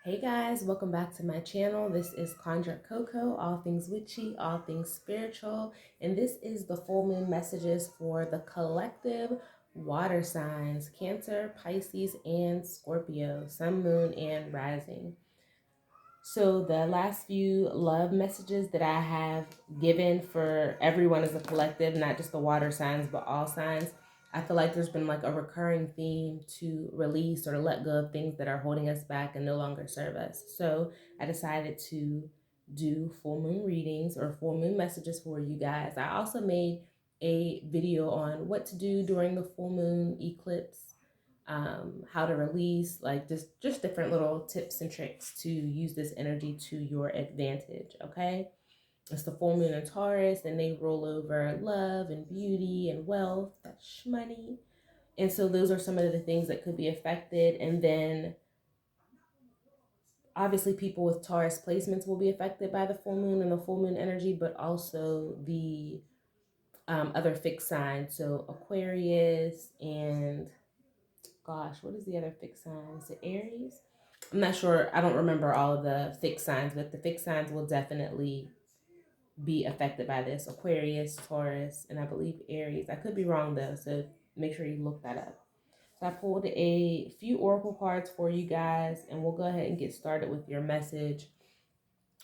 Hey guys, welcome back to my channel. This is Conjured Coco, all things witchy, all things spiritual, and this is the full moon messages for the collective water signs, Cancer, Pisces, and Scorpio, sun, moon, and rising. So the last few love messages that I have given for everyone as a collective, not just the water signs, but all signs, I feel like there's been like a recurring theme to release or let go of things that are holding us back and no longer serve us. So I decided to do full moon readings or full moon messages for you guys. I also made a video on what to do during the full moon eclipse, how to release, like just different little tips and tricks to use this energy to your advantage. Okay, it's the full moon in Taurus, and they rule over love and beauty and wealth, that's money. And so those are some of the things that could be affected. And then obviously people with Taurus placements will be affected by the full moon and the full moon energy, but also the other fixed signs, so Aquarius and, gosh, what is the other fixed sign? Is it Aries? I'm not sure. I don't remember all of the fixed signs, but the fixed signs will definitely be affected by this. Aquarius, Taurus, and I believe Aries. I could be wrong though, so make sure you look that up. So I pulled a few oracle cards for you guys, and we'll go ahead and get started with your message.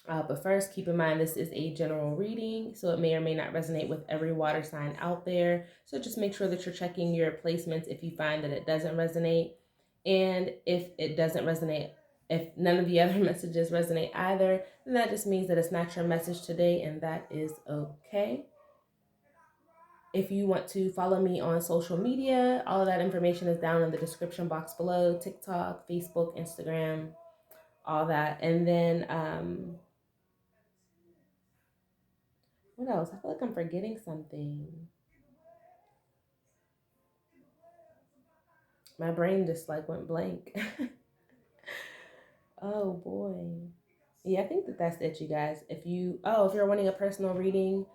But first, keep in mind this is a general reading, so it may or may not resonate with every water sign out there. So just make sure that you're checking your placements if you find that it doesn't resonate. And if it doesn't resonate, if none of the other messages resonate either, then that just means that it's not your message today, and that is okay. If you want to follow me on social media, all of that information is down in the description box below: TikTok, Facebook, Instagram, all that. And then, what else? I feel like I'm forgetting something. My brain just like went blank. Oh boy. Yeah, I think that that's it, you guys. If you're wanting a personal reading,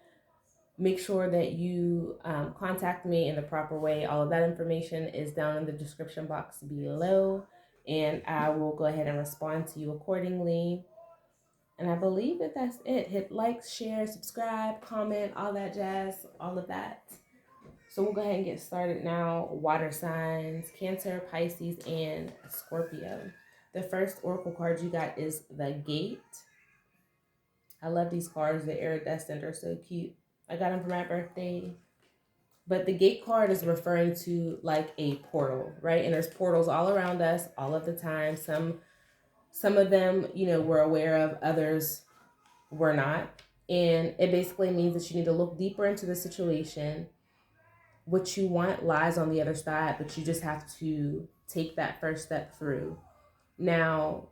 make sure that you contact me in the proper way. All of that information is down in the description box below, and I will go ahead and respond to you accordingly. And I believe that that's it. Hit like, share, subscribe, comment, all that jazz, all of that. So we'll go ahead and get started now. Water signs, Cancer, Pisces, and Scorpio. The first oracle card you got is the Gate. I love these cards. The iridescent are so cute. I got them for my birthday. But the Gate card is referring to like a portal, right? And there's portals all around us all of the time. Some of them, we're aware of, others we're not. And it basically means that you need to look deeper into the situation. What you want lies on the other side, but you just have to take that first step through. Now,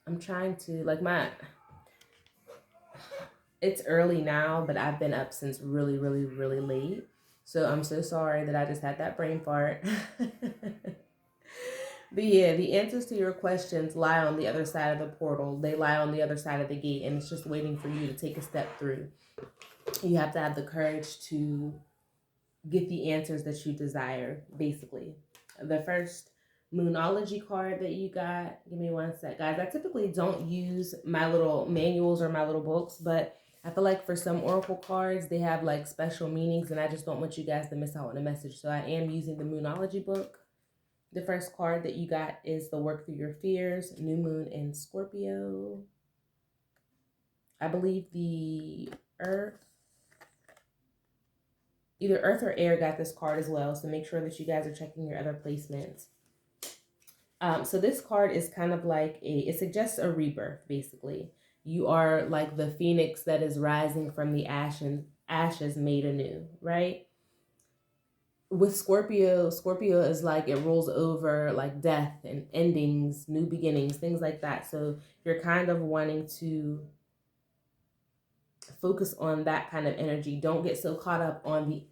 I'm trying to, it's early now, but I've been up since really, really, really late. So I'm so sorry that I just had that brain fart. But yeah, the answers to your questions lie on the other side of the portal. They lie on the other side of the gate, and it's just waiting for you to take a step through. You have to have the courage to get the answers that you desire, basically. The first Moonology card that you got, give me one sec, guys. I typically don't use my little manuals or my little books, but I feel like for some oracle cards, they have like special meanings, and I just don't want you guys to miss out on the message. So I am using the Moonology book. The first card that you got is the Work Through Your Fears, New Moon in Scorpio. I believe the Earth, either Earth or Air got this card as well, so make sure that you guys are checking your other placements. So this card is kind of like it suggests a rebirth, basically. You are like the phoenix that is rising from the ashes made anew, right? With Scorpio is like it rolls over like death and endings, new beginnings, things like that. So you're kind of wanting to focus on that kind of energy. Don't get so caught up on the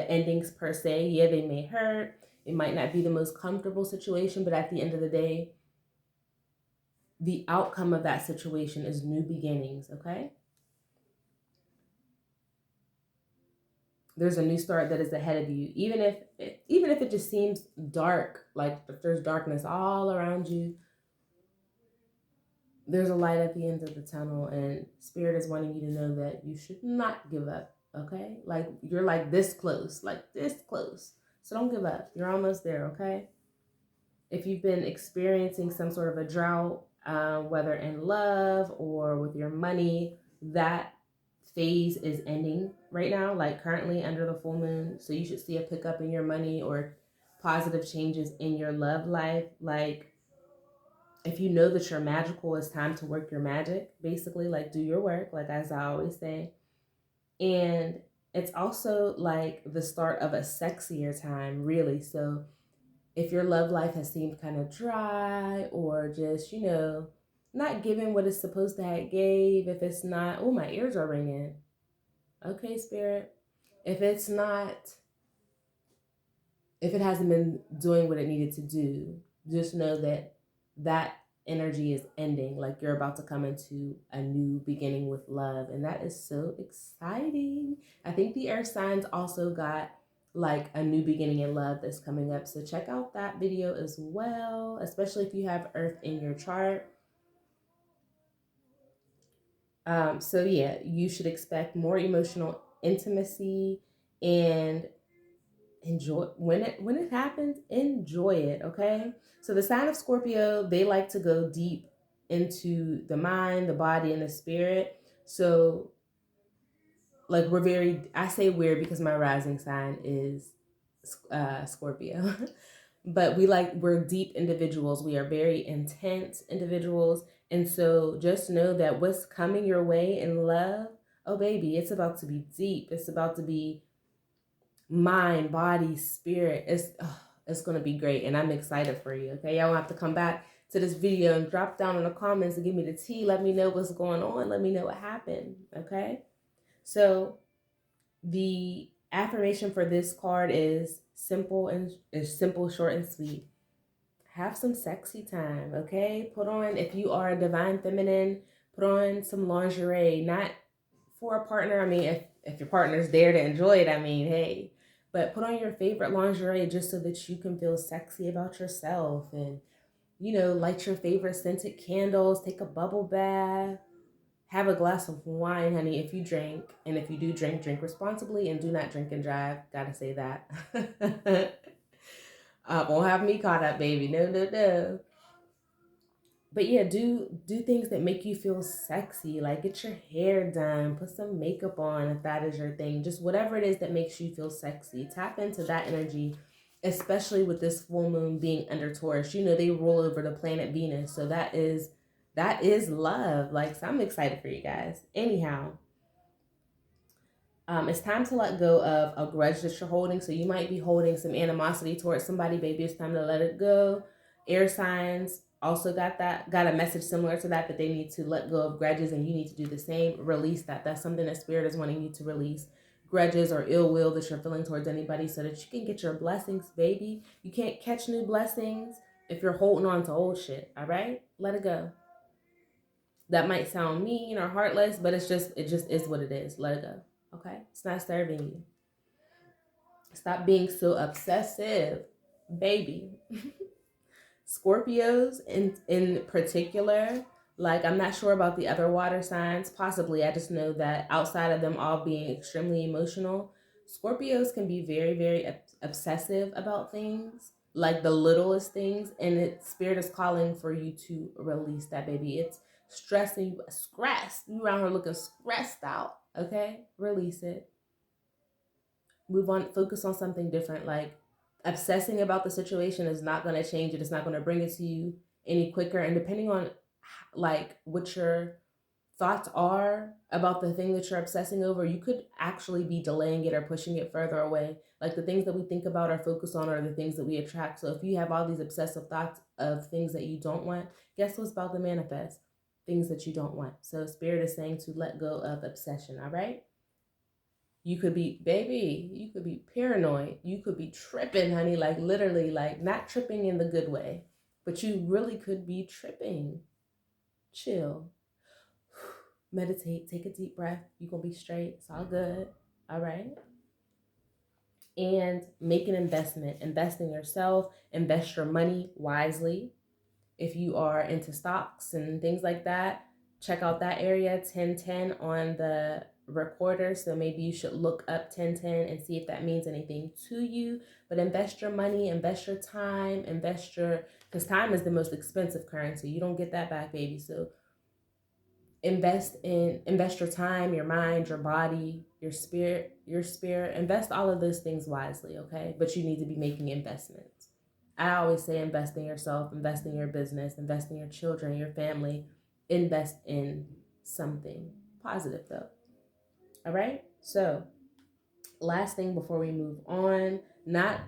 endings per se. Yeah, they may hurt. It might not be the most comfortable situation, but at the end of the day, the outcome of that situation is new beginnings, okay? there's a new start that is ahead of you. Even if it just seems dark, like if there's darkness all around you, there's a light at the end of the tunnel, and spirit is wanting you to know that you should not give up. Okay, like you're like this close, so don't give up. You're almost there. Okay, if you've been experiencing some sort of a drought, whether in love or with your money, that phase is ending right now, like currently under the full moon. So you should see a pickup in your money or positive changes in your love life. Like if you know that you're magical, it's time to work your magic, basically, like do your work, like as I always say. And it's also like the start of a sexier time, really. So if your love life has seemed kind of dry or just, not giving what it's supposed to have gave, if it's not, oh, my ears are ringing. Okay, spirit. If it's not, if it hasn't been doing what it needed to do, just know that that energy is ending. Like you're about to come into a new beginning with love. And that is so exciting. I think the earth signs also got like a new beginning in love that's coming up. So check out that video as well, especially if you have earth in your chart. So yeah, you should expect more emotional intimacy and enjoy when it happens, enjoy it. Okay, so the sign of Scorpio, they like to go deep into the mind, the body, and the spirit. So like I say weird because my rising sign is Scorpio. But we're deep individuals, we are very intense individuals. And so just know that what's coming your way in love, oh baby, it's about to be deep, it's about to be mind, body, spirit. It's gonna be great, and I'm excited for you. Okay, y'all have to come back to this video and drop down in the comments and give me the tea. Let me know what's going on. Let me know what happened. Okay, so the affirmation for this card is simple, short, and sweet. Have some sexy time. Okay, put on, if you are a divine feminine, put on some lingerie, not for a partner. I mean, if your partner's there to enjoy it, I mean, hey, but put on your favorite lingerie just so that you can feel sexy about yourself, and light your favorite scented candles, take a bubble bath, have a glass of wine, honey, if you drink. And if you do drink, drink responsibly and do not drink and drive. Gotta say that. Won't have me caught up, baby. No, no, no. But yeah, do things that make you feel sexy. Like get your hair done, put some makeup on if that is your thing. Just whatever it is that makes you feel sexy. Tap into that energy, especially with this full moon being under Taurus. They rule over the planet Venus. So that is love. Like, so I'm excited for you guys. Anyhow, it's time to let go of a grudge that you're holding. So you might be holding some animosity towards somebody, baby. It's time to let it go. Air signs also got a message similar to that they need to let go of grudges, and you need to do the same. Release that. That's something that spirit is wanting you to release. Grudges or ill will that you're feeling towards anybody, so that you can get your blessings, baby. You can't catch new blessings if you're holding on to old shit. All right, let it go. That might sound mean or heartless, but it just is what it is. Let it go. Okay? It's not serving you. Stop being so obsessive, baby. Scorpios in particular, like I'm not sure about the other water signs, possibly. I just know that outside of them all being extremely emotional, Scorpios can be very, very obsessive about things, like the littlest things, and spirit is calling for you to release that, baby. It's stressing you, stressed. You around here looking stressed out. Okay, release it. Move on. Focus on something different. Like obsessing about the situation is not going to change it. It's not going to bring it to you any quicker. And depending on like what your thoughts are about the thing that you're obsessing over, you could actually be delaying it or pushing it further away. Like the things that we think about or focus on are the things that we attract. So if you have all these obsessive thoughts of things that you don't want, guess what's about to manifest? Things that you don't want. So spirit is saying to let go of obsession. All right. You could be, baby, you could be paranoid. You could be tripping, honey, like literally, like not tripping in the good way, but you really could be tripping. Chill. Meditate, take a deep breath. You're going to be straight. It's all good. All right. and make an investment. Invest in yourself, invest your money wisely. If you are into stocks and things like that, check out that area, 1010 on the recorder. So maybe you should look up 1010 and see if that means anything to you. But invest your money, invest your time, because time is the most expensive currency. You don't get that back, baby. So invest your time, your mind, your body, your spirit. Invest all of those things wisely, okay? But you need to be making investments. I always say invest in yourself, invest in your business, invest in your children, your family. Invest in something positive, though. All right? So last thing before we move on, not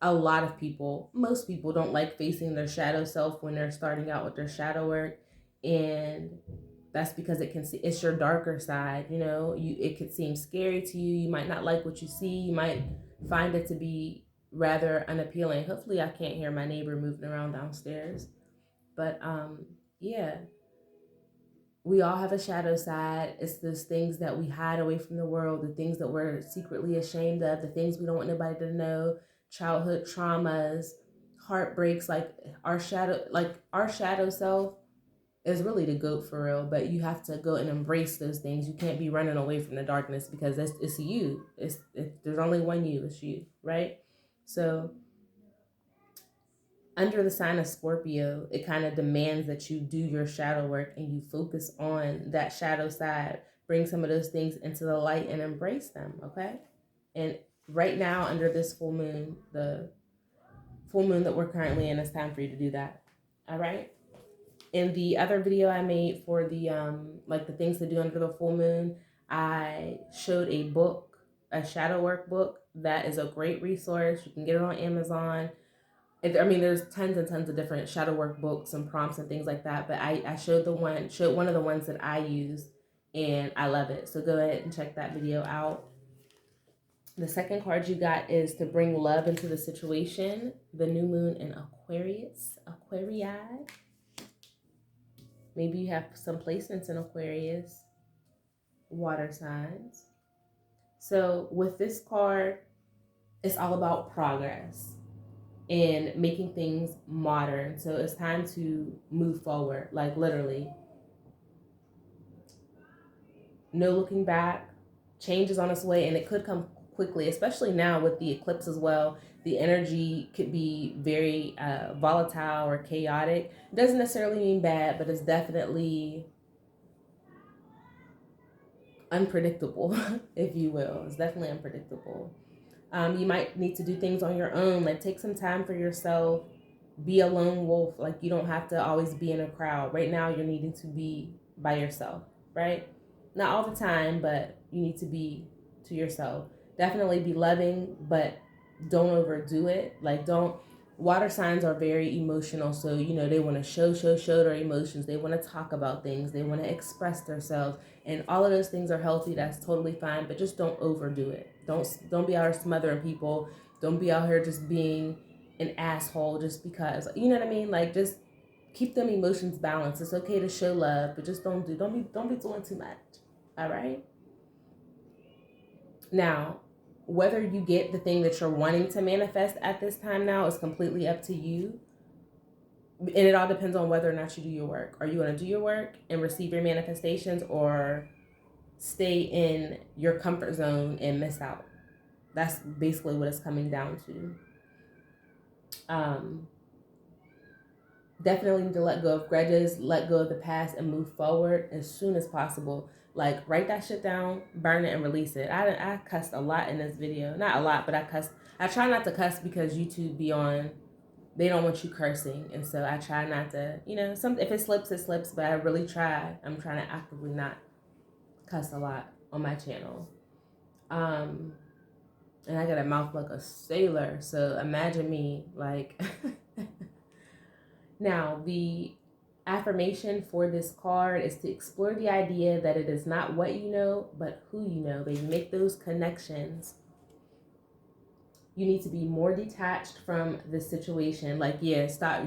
a lot of people, most people don't like facing their shadow self when they're starting out with their shadow work. And that's because it's your darker side. It could seem scary to you. You might not like what you see. You might find it to be rather unappealing. Hopefully I can't hear my neighbor moving around downstairs. But yeah, we all have a shadow side. It's those things that we hide away from the world, the things that we're secretly ashamed of, the things we don't want nobody to know, childhood traumas, heartbreaks. Our shadow self is really the goat for real, but you have to go and embrace those things. You can't be running away from the darkness because it's you. There's only one you. It's you, right? So under the sign of Scorpio, it kind of demands that you do your shadow work and you focus on that shadow side. Bring some of those things into the light and embrace them, okay? And right now, under this full moon, the full moon that we're currently in, it's time for you to do that. All right? In the other video I made for the the things to do under the full moon, I showed a book, a shadow work book that is a great resource. You can get it on Amazon. There's tons and tons of different shadow work books and prompts and things like that. But I showed one of the ones that I use, and I love it. So go ahead and check that video out. The second card you got is to bring love into the situation. The new moon in Aquarius, Aquarii. Maybe you have some placements in Aquarius, water signs. So with this card, it's all about progress and making things modern. So it's time to move forward, like literally. No looking back. Change is on its way, and it could come quickly, especially now with the eclipse as well. The energy could be very volatile or chaotic. It doesn't necessarily mean bad, but it's definitely unpredictable, if you will. It's definitely unpredictable. You might need to do things on your own, like take some time for yourself. Be a lone wolf. Like you don't have to always be in a crowd. Right now, you're needing to be by yourself, right? Not all the time, but you need to be to yourself. Definitely be loving, but don't overdo it. Like don't. Water signs are very emotional, so they want to show their emotions. They want to talk about things. They want to express themselves, and all of those things are healthy. That's totally fine, but just don't overdo it. Don't be out here smothering people. Don't be out here just being an asshole just because. You know what I mean? Like just keep them emotions balanced. It's okay to show love, but just don't be doing too much. All right? Now, whether you get the thing that you're wanting to manifest at this time now is completely up to you. And it all depends on whether or not you do your work. Are you going to do your work and receive your manifestations, or stay in your comfort zone and miss out? That's basically what it's coming down to. Definitely need to let go of grudges, let go of the past, and move forward as soon as possible. Like write that shit down, burn it, and release it. I cussed a lot in this video. Not a lot, but I cussed. I try not to cuss because YouTube be on. They don't want you cursing, and so I try not to. If it slips, it slips. But I really try. I'm trying to actively not cuss a lot on my channel. And I got a mouth like a sailor. So imagine me like. Now, the affirmation for this card is to explore the idea that it is not what you know, but who you know. Baby, make those connections. You need to be more detached from the situation. Like, yeah, stop.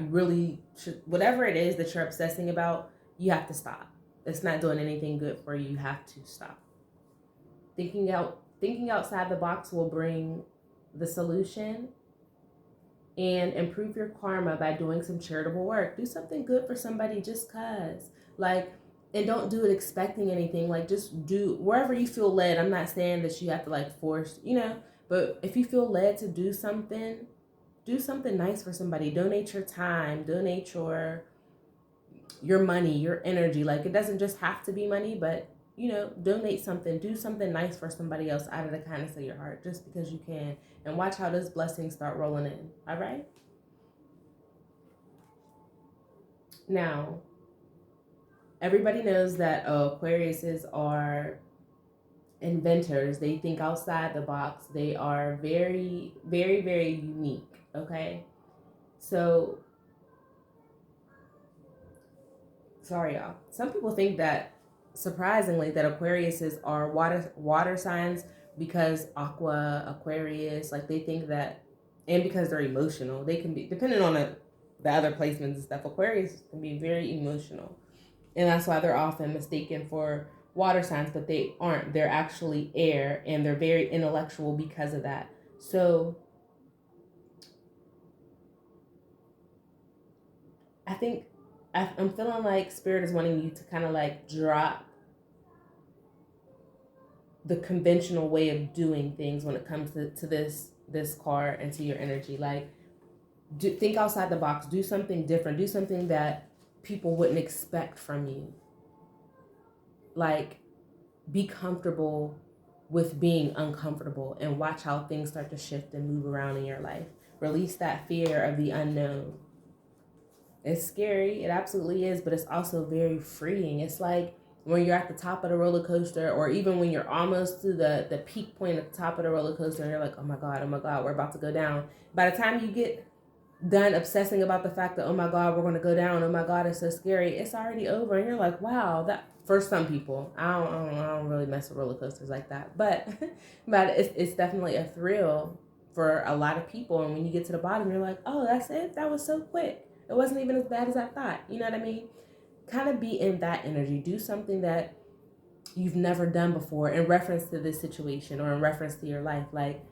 Whatever it is that you're obsessing about, you have to stop. It's not doing anything good for you. You have to stop. Thinking outside the box will bring the solution, and improve your karma by doing some charitable work. Do something good for somebody just cause. Like, and don't do it expecting anything. Like, just do wherever you feel led. I'm not saying that you have to like force, but if you feel led to do something nice for somebody. Donate your time, donate your money, your energy. Like, it doesn't just have to be money, but donate something, do something nice for somebody else out of the kindness of your heart, just because you can, and watch how those blessings start rolling in. All right. Now, everybody knows that Aquariuses are inventors. They think outside the box. They are very, very, very unique. Okay. So, sorry, y'all. Some people think that, surprisingly, that Aquariuses are water signs because Aqua, Aquarius, like they think that, and because they're emotional, they can be, depending on the other placements and stuff, Aquarius can be very emotional. And that's why they're often mistaken for water signs, but they aren't. They're actually air, and they're very intellectual because of that. So I think I'm feeling like Spirit is wanting you to kind of like drop the conventional way of doing things when it comes to this card and to your energy. Like, think outside the box. Do something different. Do something that people wouldn't expect from you. Like, be comfortable with being uncomfortable and watch how things start to shift and move around in your life. Release that fear of the unknown. It's scary. It absolutely is, but it's also very freeing. It's like when you're at the top of the roller coaster, or even when you're almost to the peak point at the top of the roller coaster, and you're like, oh my God, we're about to go down. By the time you get done obsessing about the fact that, oh my God, we're going to go down, oh my God, it's so scary, it's already over. And you're like, wow, that, for some people, I don't really mess with roller coasters like that, but it's definitely a thrill for a lot of people. And when you get to the bottom, you're like, oh, that's it, that was so quick, it wasn't even as bad as I thought. You know what I mean? Kind of be in that energy. Do something that you've never done before in reference to this situation or in reference to your life. Like,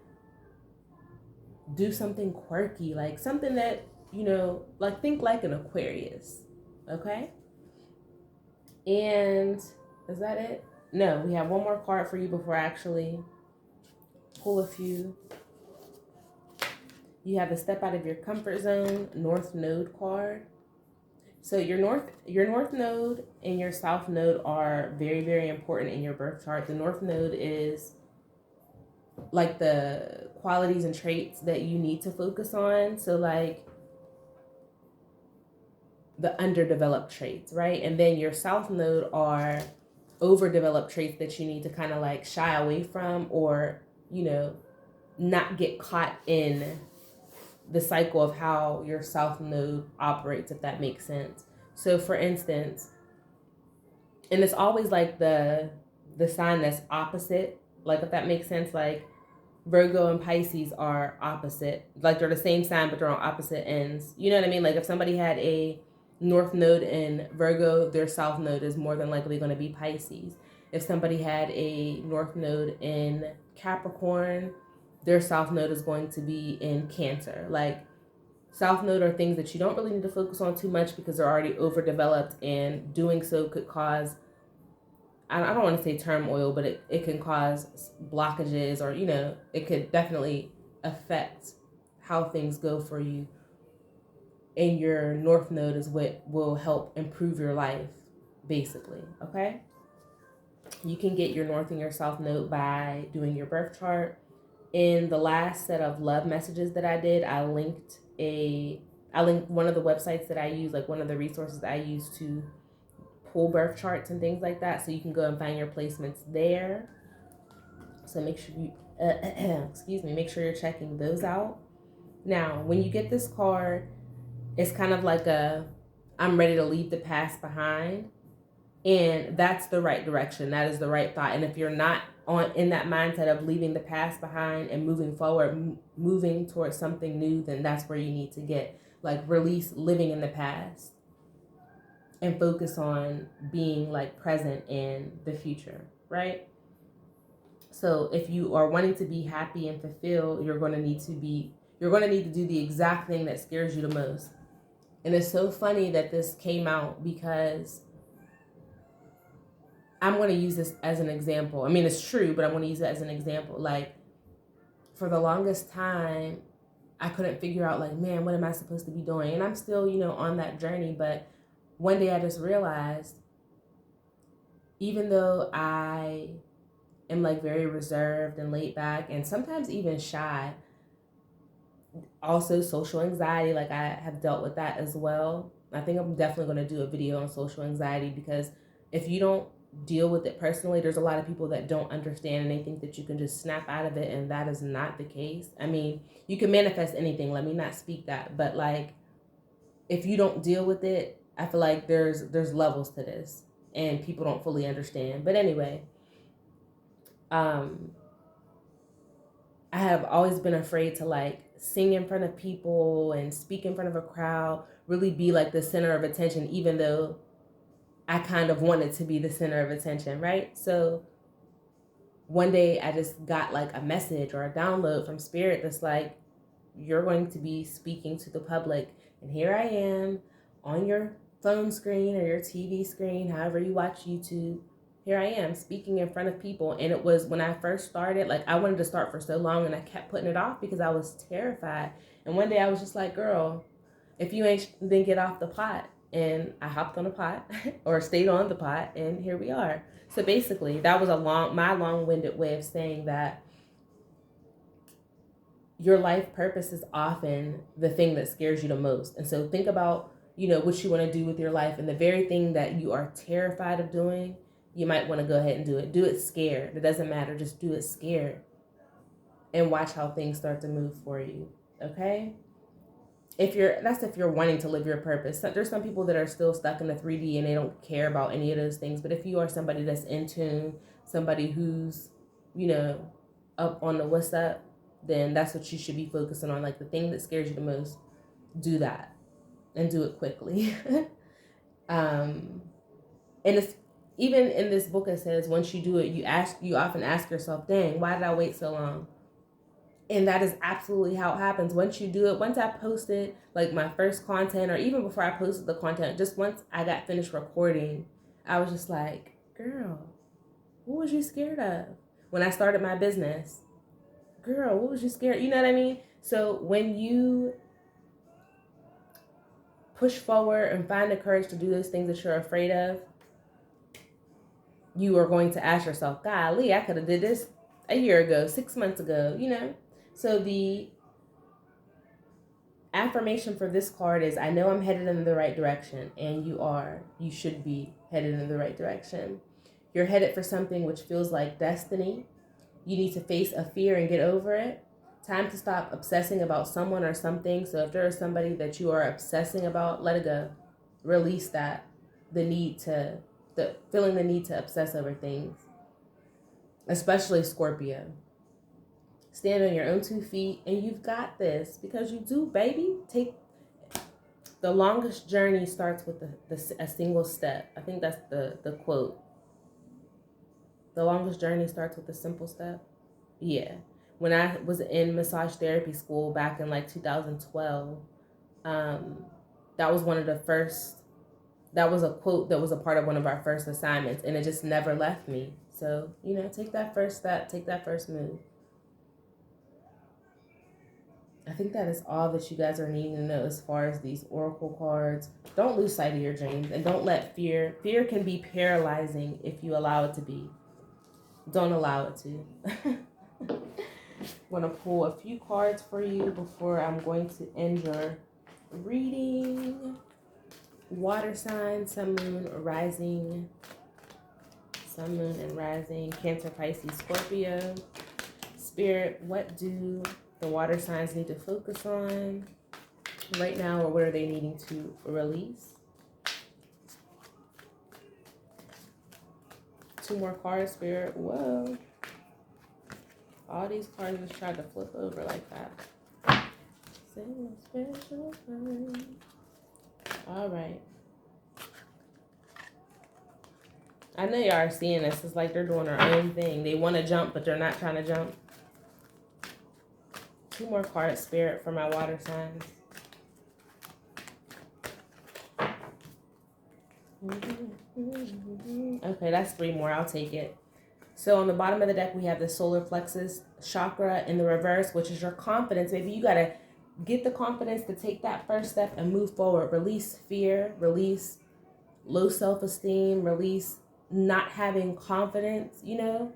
do something quirky, like something that, like, think like an Aquarius. Okay? And is that it? No, we have one more card for you before I actually pull a few. You have the Step Out of Your Comfort Zone North Node card. So your north node and your south node are very, very important in your birth chart. The north node is like the qualities and traits that you need to focus on. So like the underdeveloped traits, right? And then your south node are overdeveloped traits that you need to kind of like shy away from, or, not get caught in the cycle of how your south node operates, if that makes sense. So for instance, and it's always like the sign that's opposite, like, if that makes sense, like Virgo and Pisces are opposite, like they're the same sign but they're on opposite ends. You know what I mean? Like if somebody had a north node in Virgo, their south node is more than likely going to be Pisces. If somebody had a north node in Capricorn, their south node is going to be in Cancer. Like, south node are things that you don't really need to focus on too much because they're already overdeveloped, and doing so could cause, I don't want to say turmoil, but it can cause blockages, or, it could definitely affect how things go for you. And your north node is what will help improve your life, basically. Okay? You can get your north and your south node by doing your birth chart. In the last set of love messages that I did, I linked one of the websites that I use, like one of the resources I use to pull birth charts and things like that. So you can go and find your placements there. So make sure you, make sure you're checking those out. Now, when you get this card, it's kind of like I'm ready to leave the past behind. And that's the right direction. That is the right thought. And if you're not in that mindset of leaving the past behind and moving forward, moving towards something new, then that's where you need to get. Like, release living in the past and focus on being like present in the future, right? So if you are wanting to be happy and fulfilled, you're going to need to do the exact thing that scares you the most. And it's so funny that this came out because I'm going to use this as an example. I mean, it's true, but I'm going to use it as an example. Like, for the longest time, I couldn't figure out, like, man, what am I supposed to be doing? And I'm still, on that journey. But one day I just realized, even though I am like very reserved and laid back and sometimes even shy, also social anxiety, like I have dealt with that as well. I think I'm definitely going to do a video on social anxiety, because if you don't deal with it personally, there's a lot of people that don't understand and they think that you can just snap out of it, and that is not the case. I mean, you can manifest anything, let me not speak that, but like, if you don't deal with it, I feel like there's levels to this and people don't fully understand. But anyway, I have always been afraid to like sing in front of people and speak in front of a crowd, really be like the center of attention, even though I kind of wanted to be the center of attention, right? So one day I just got like a message or a download from Spirit that's like, you're going to be speaking to the public. And here I am on your phone screen or your TV screen, however you watch YouTube. Here I am speaking in front of people. And it was when I first started, like I wanted to start for so long and I kept putting it off because I was terrified. And one day I was just like, girl, if you ain't, then get off the pot. And I hopped on the pot or stayed on the pot, and here we are. So basically that was my long-winded way of saying that your life purpose is often the thing that scares you the most. And so think about, what you want to do with your life, and the very thing that you are terrified of doing, you might want to go ahead and do it. Do it scared. It doesn't matter. Just do it scared and watch how things start to move for you. Okay? If you're wanting to live your purpose. There's some people that are still stuck in the 3D and they don't care about any of those things. But if you are somebody that's in tune, somebody who's, up on the what's up, then that's what you should be focusing on. Like the thing that scares you the most, do that and do it quickly. And it's even in this book, it says once you do it, you often ask yourself, dang, why did I wait so long? And that is absolutely how it happens. Once you do it, once I posted like my first content, or even before I posted the content, just once I got finished recording, I was just like, girl, what was you scared of? When I started my business, girl, what was you scared? You know what I mean? So when you push forward and find the courage to do those things that you're afraid of, you are going to ask yourself, golly, I could have did this a year ago, 6 months ago, So the affirmation for this card is, I know I'm headed in the right direction. And you are. You should be headed in the right direction. You're headed for something which feels like destiny. You need to face a fear and get over it. Time to stop obsessing about someone or something. So if there is somebody that you are obsessing about, let it go. Release that. Feeling the need to obsess over things. Especially Scorpio. Stand on your own 2 feet, and you've got this, because you do, baby. The longest journey starts with a single step. I think that's the quote. The longest journey starts with a simple step. Yeah. When I was in massage therapy school back in like 2012, that was that was a quote that was a part of one of our first assignments, and it just never left me. So, take that first step, take that first move. I think that is all that you guys are needing to know as far as these oracle cards. Don't lose sight of your dreams, and don't let fear can be paralyzing if you allow it to be. Don't allow it to. I'm going to pull a few cards for you before I'm going to end your reading. Water sign, sun, moon, rising. Sun, moon, and rising. Cancer, Pisces, Scorpio. Spirit, what do the water signs need to focus on right now, or what are they needing to release? 2 more cards, Spirit. Whoa. All these cards just tried to flip over like that. All right. I know y'all are seeing this. It's like they're doing their own thing. They want to jump, but they're not trying to jump. 2 more cards, Spirit, for my water signs. Okay, that's 3 more. I'll take it. So on the bottom of the deck, we have the solar plexus chakra in the reverse, which is your confidence. Maybe you got to get the confidence to take that first step and move forward. Release fear, release low self-esteem, release not having confidence, you know.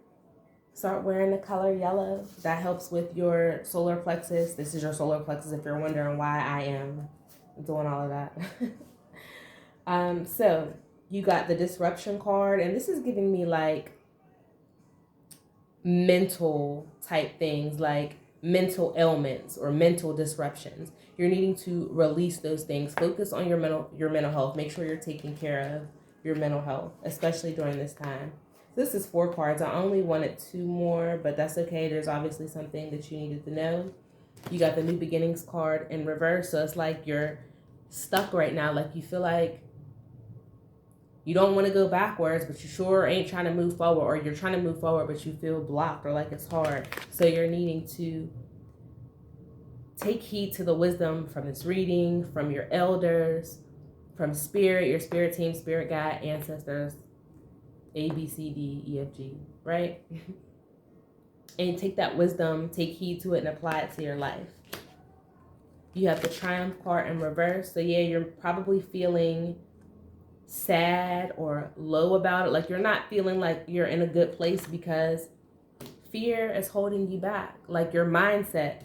Start wearing the color yellow. That helps with your solar plexus. This is your solar plexus if you're wondering why I am doing all of that. So you got the disruption card, and this is giving me like mental type things, like mental ailments or mental disruptions. You're needing to release those things. Focus on your mental health. Make sure you're taking care of your mental health, especially during this time. This is 4 cards. I only wanted 2 more, but that's okay. There's obviously something that you needed to know. You got the new beginnings card in reverse. So it's like you're stuck right now. Like you feel like you don't want to go backwards, but you sure ain't trying to move forward, or you're trying to move forward, but you feel blocked or like it's hard. So you're needing to take heed to the wisdom from this reading, from your elders, from spirit, your spirit team, spirit guide, ancestors, A, B, C, D, E, F, G, right? And take that wisdom, take heed to it, and apply it to your life. You have the triumph card in reverse. So yeah, you're probably feeling sad or low about it. Like you're not feeling like you're in a good place because fear is holding you back. Like your mindset,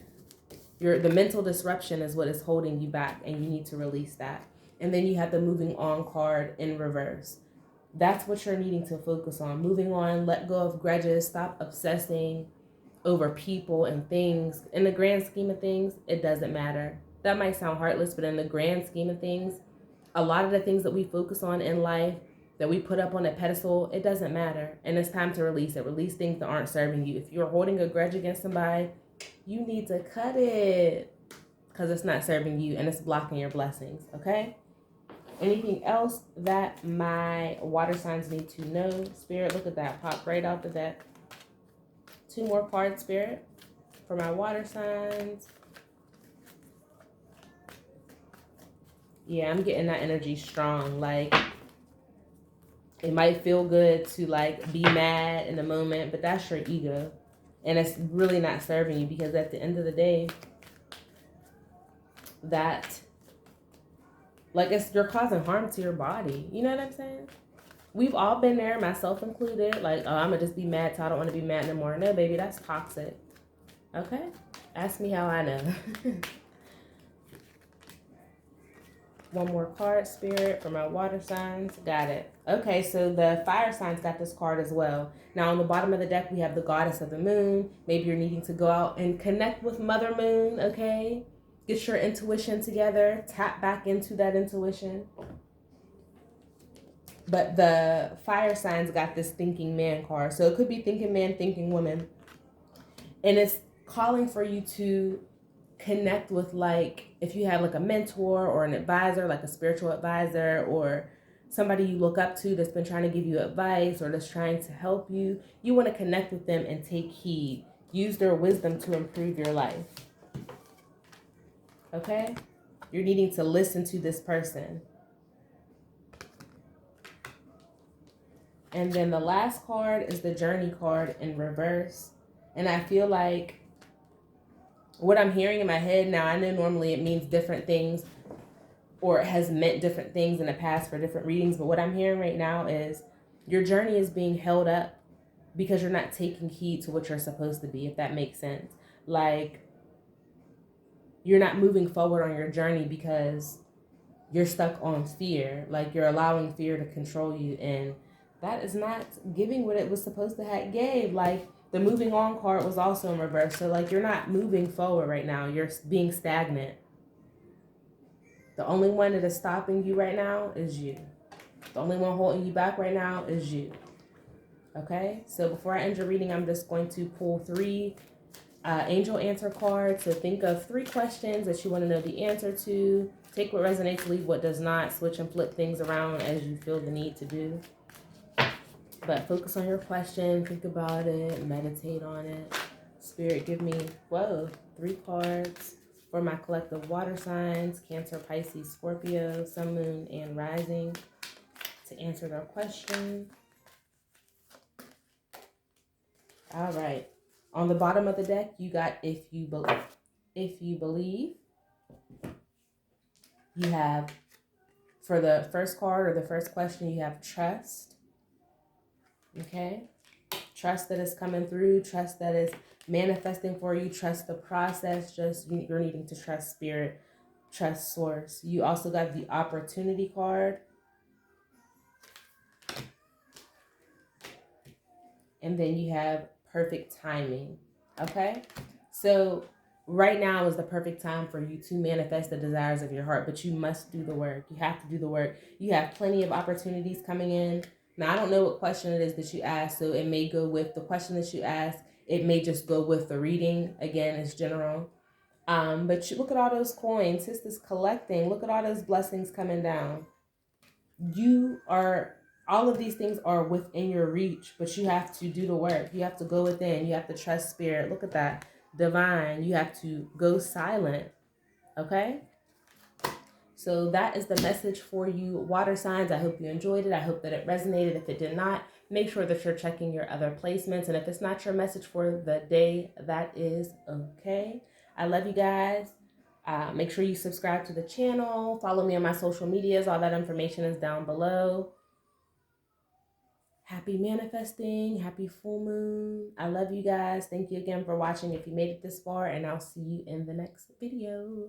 the mental disruption is what is holding you back, and you need to release that. And then you have the moving on card in reverse. That's what you're needing to focus on. Moving on, let go of grudges, stop obsessing over people and things. In the grand scheme of things, it doesn't matter. That might sound heartless, but in the grand scheme of things, a lot of the things that we focus on in life, that we put up on a pedestal, it doesn't matter. And it's time to release it. Release things that aren't serving you. If you're holding a grudge against somebody, you need to cut it because it's not serving you and it's blocking your blessings, okay? Anything else that my water signs need to know? Spirit, look at that. Pop right out the deck. 2 more cards, Spirit, for my water signs. Yeah, I'm getting that energy strong. Like, it might feel good to, like, be mad in the moment, but that's your ego. And it's really not serving you because at the end of the day, you're causing harm to your body. You know what I'm saying? We've all been there, myself included. Like, oh, I'm going to just be mad, so I don't want to be mad no more. No, baby, that's toxic. Okay? Ask me how I know. 1 more card, Spirit, for my water signs. Got it. Okay, so the fire signs got this card as well. Now, on the bottom of the deck, we have the goddess of the moon. Maybe you're needing to go out and connect with Mother Moon, okay? Get your intuition together. Tap back into that intuition. But the fire signs got this thinking man card. So it could be thinking man, thinking woman. And it's calling for you to connect with, like, if you have like a mentor or an advisor, like a spiritual advisor or somebody you look up to that's been trying to give you advice or that's trying to help you, you want to connect with them and take heed. Use their wisdom to improve your life. Okay? You're needing to listen to this person. And then the last card is the journey card in reverse. And I feel like what I'm hearing in my head now, I know normally it means different things or it has meant different things in the past for different readings. But what I'm hearing right now is your journey is being held up because you're not taking heed to what you're supposed to be, if that makes sense. Like, you're not moving forward on your journey because you're stuck on fear. Like, you're allowing fear to control you, and that is not giving what it was supposed to have gave. Like, the moving on card was also in reverse. So, like, you're not moving forward right now. You're being stagnant. The only one that is stopping you right now is you. The only one holding you back right now is you. Okay? So before I end your reading, I'm just going to pull 3 angel answer cards. So think of 3 questions that you want to know the answer to. Take what resonates, leave what does not. Switch and flip things around as you feel the need to do. But focus on your question, think about it, meditate on it. Spirit, give me, whoa, 3 cards for my collective water signs, Cancer, Pisces, Scorpio, Sun, Moon, and Rising, to answer their question. All right. On the bottom of the deck, you got if you believe. If you believe, you have, for the first card or the first question, you have trust. Okay? Trust that is coming through, trust that is manifesting for you, trust the process, just you're needing to trust spirit, trust source. You also got the opportunity card. And then you have perfect timing. Okay? So right now is the perfect time for you to manifest the desires of your heart, but you must do the work. You have to do the work. You have plenty of opportunities coming in. Now, I don't know what question it is that you asked, so it may go with the question that you asked. It may just go with the reading. Again, it's general. But look at all those coins. Sisters collecting. Look at all those blessings coming down. You are, all of these things are within your reach, but you have to do the work. You have to go within. You have to trust spirit. Look at that. Divine. You have to go silent. Okay? So that is the message for you, water signs. I hope you enjoyed it. I hope that it resonated. If it did not, make sure that you're checking your other placements. And if it's not your message for the day, that is okay. I love you guys. Make sure you subscribe to the channel. Follow me on my social medias. All that information is down below. Happy manifesting. Happy full moon. I love you guys. Thank you again for watching if you made it this far. And I'll see you in the next video.